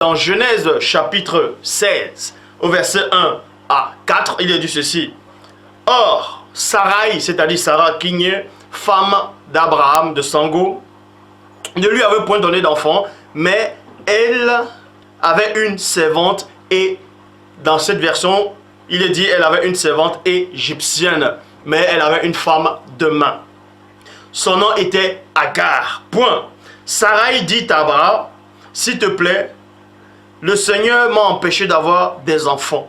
Dans Genèse chapitre 16, au verset 1 à 4, il est dit ceci. Or, Sarai, c'est-à-dire Sarah, qui est femme d'Abraham, de Sango, ne lui avait point donné d'enfant, mais elle avait une servante, et dans cette version, il est dit elle avait une servante égyptienne, mais elle avait une femme de main. Son nom était Agar. Point. Sarai dit à Abraham, s'il te plaît, le Seigneur m'a empêché d'avoir des enfants.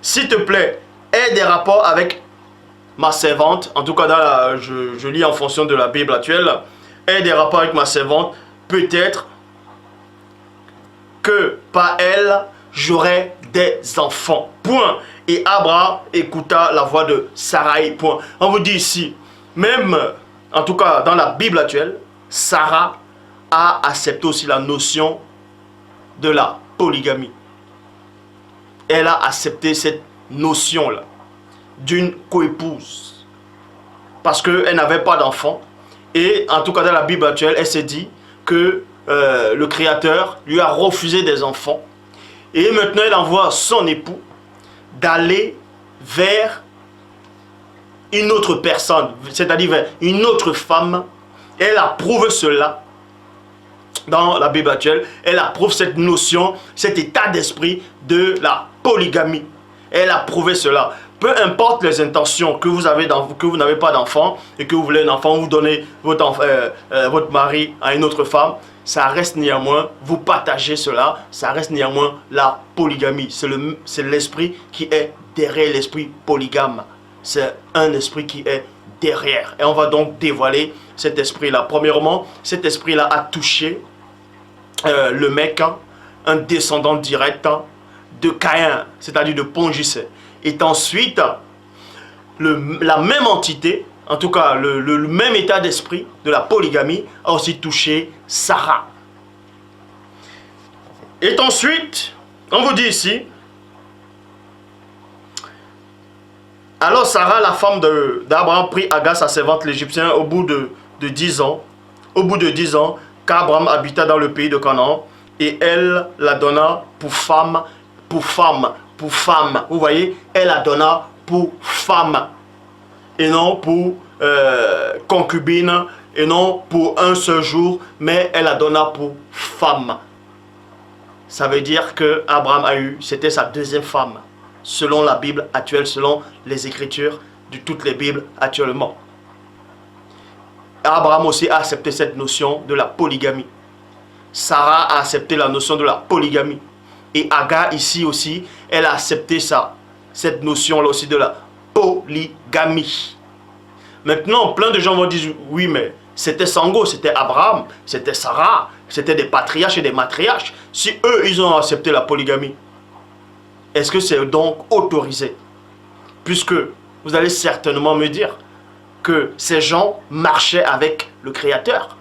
S'il te plaît, aie des rapports avec ma servante. En tout cas, je lis en fonction de la Bible actuelle. Aie des rapports avec ma servante. Peut-être que par elle, j'aurai des enfants. Point. Et Abraham écouta la voix de Sarai. Point. On vous dit ici, même, en tout cas dans la Bible actuelle, Sarah a accepté aussi la notion de la polygamie. Elle a accepté cette notion-là d'une coépouse. Parce qu'elle n'avait pas d'enfant. Et en tout cas dans la Bible actuelle, elle s'est dit que le Créateur lui a refusé des enfants. Et maintenant, elle envoie son époux d'aller vers une autre personne, c'est-à-dire vers une autre femme. Elle approuve cela dans la Bible actuelle. Elle approuve cette notion, cet état d'esprit de la polygamie. Elle a prouvé cela. Peu importe les intentions que vous avez, que vous n'avez pas d'enfant et que vous voulez un enfant, vous donnez votre mari à une autre femme, ça reste néanmoins, vous partagez cela, ça reste néanmoins la polygamie. C'est l'esprit qui est derrière l'esprit polygame. C'est un esprit qui est derrière. Et on va donc dévoiler cet esprit-là. Premièrement, cet esprit-là a touché le mec, un descendant direct de Caïn, c'est-à-dire de Pongicé. Et ensuite, la même entité, en tout cas le même état d'esprit de la polygamie, a aussi touché Sarah. Et ensuite, on vous dit ici, alors Sarah, la femme d'Abraham, prit Agar, sa servante l'Égyptien, au bout de 10 ans. Au bout de 10 ans, qu'Abraham habita dans le pays de Canaan, et elle la donna pour femme, pour femme, pour femme. Vous voyez, elle la donna pour femme, et non pour concubine, et non pour un seul jour, mais elle la donna pour femme. Ça veut dire que Abraham a eu, c'était sa deuxième femme, selon la Bible actuelle, selon les Écritures de toutes les Bibles actuellement. Abraham aussi a accepté cette notion de la polygamie. Sarah a accepté la notion de la polygamie. Et Agar ici aussi, elle a accepté cette notion-là aussi de la polygamie. Maintenant, plein de gens vont dire, oui, mais c'était Sango, c'était Abraham, c'était Sarah, c'était des patriarches et des matriarches. Si eux, ils ont accepté la polygamie, est-ce que c'est donc autorisé? Puisque vous allez certainement me dire que ces gens marchaient avec le Créateur.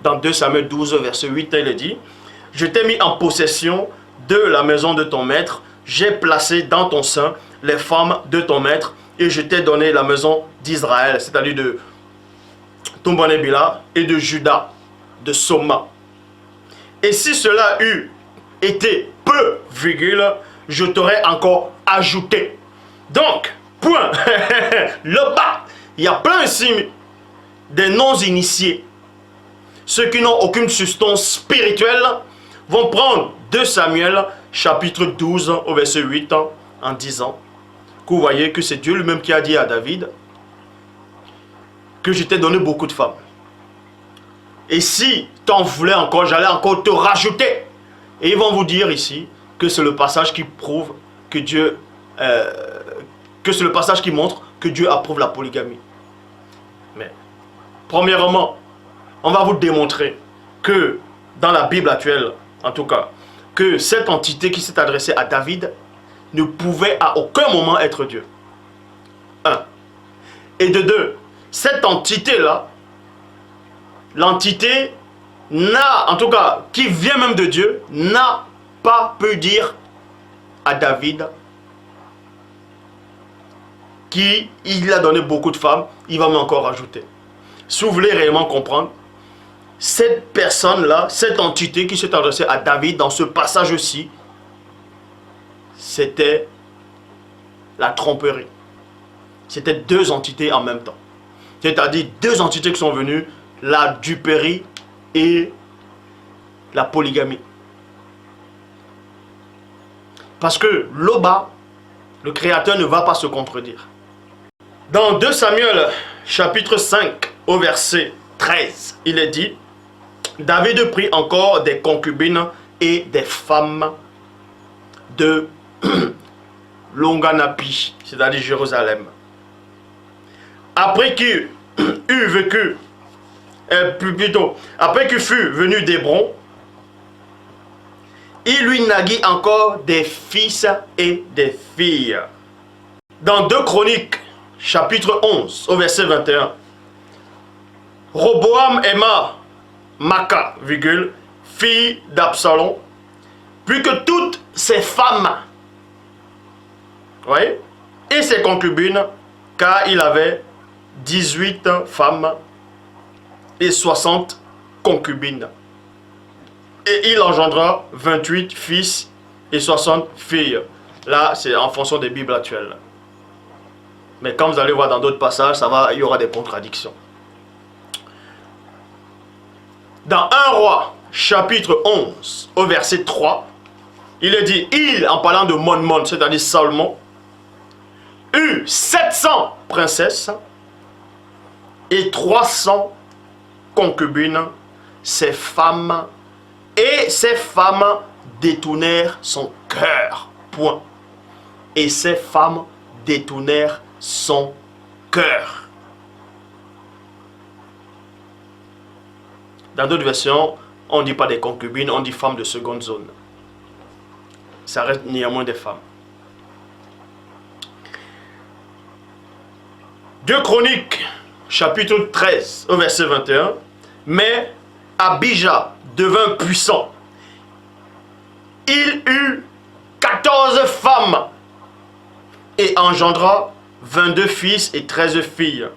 Dans 2 Samuel 12, verset 8, il est dit, « Je t'ai mis en possession de la maison de ton maître, j'ai placé dans ton sein les femmes de ton maître, et je t'ai donné la maison d'Israël, c'est-à-dire de Tombonébila et de Juda, de Soma. Et si cela eût été peu, virgule, je t'aurais encore ajouté. » Donc, point, le bas, il y a plein ici des non-initiés. Ceux qui n'ont aucune substance spirituelle vont prendre 2 Samuel chapitre 12 au verset 8 en disant que vous voyez que c'est Dieu lui-même qui a dit à David que je t'ai donné beaucoup de femmes. Et si tu en voulais encore, j'allais encore te rajouter. Et ils vont vous dire ici que c'est le passage qui prouve que Dieu, que c'est le passage qui montre que Dieu approuve la polygamie. Mais, premièrement, on va vous démontrer que dans la Bible actuelle, en tout cas, que cette entité qui s'est adressée à David ne pouvait à aucun moment être Dieu. 1. Et de 2, cette entité-là, l'entité n'a, en tout cas, qui vient même de Dieu, n'a pas pu dire à David qu'il a donné beaucoup de femmes, il va encore rajouter. Si vous voulez réellement comprendre, cette personne-là, cette entité qui s'est adressée à David dans ce passage-ci, c'était la tromperie. C'était deux entités en même temps. C'est-à-dire deux entités qui sont venues, la duperie et la polygamie. Parce que Loba, le Créateur, ne va pas se contredire. Dans 2 Samuel, chapitre 5, au verset 13, il est dit, David prit encore des concubines et des femmes de Longanapi, c'est-à-dire Jérusalem. Après qu'il eut vécu, plutôt, après qu'il fut venu d'Hébron, il lui naguit encore des fils et des filles. Dans 2 Chroniques, chapitre 11, au verset 21, Roboam aima Maca, fille d'Absalom, plus que toutes ses femmes, voyez, et ses concubines, car il avait 18 femmes et 60 concubines. Et il engendra 28 fils et 60 filles. Là, c'est en fonction des Bibles actuelles. Mais quand vous allez voir dans d'autres passages, il y aura des contradictions. Dans 1 Roi, chapitre 11, au verset 3, il est dit, il, en parlant de Monmon, c'est-à-dire Salomon, eut 700 princesses et 300 concubines, ses femmes, et ces femmes détournèrent son cœur. Point. Et ces femmes détournèrent son cœur. Dans d'autres versions, on ne dit pas des concubines, on dit femmes de seconde zone. Ça reste néanmoins des femmes. 2 Chroniques, chapitre 13, au verset 21. Mais Abijah devint puissant. Il eut 14 femmes et engendra 22 fils et 13 filles.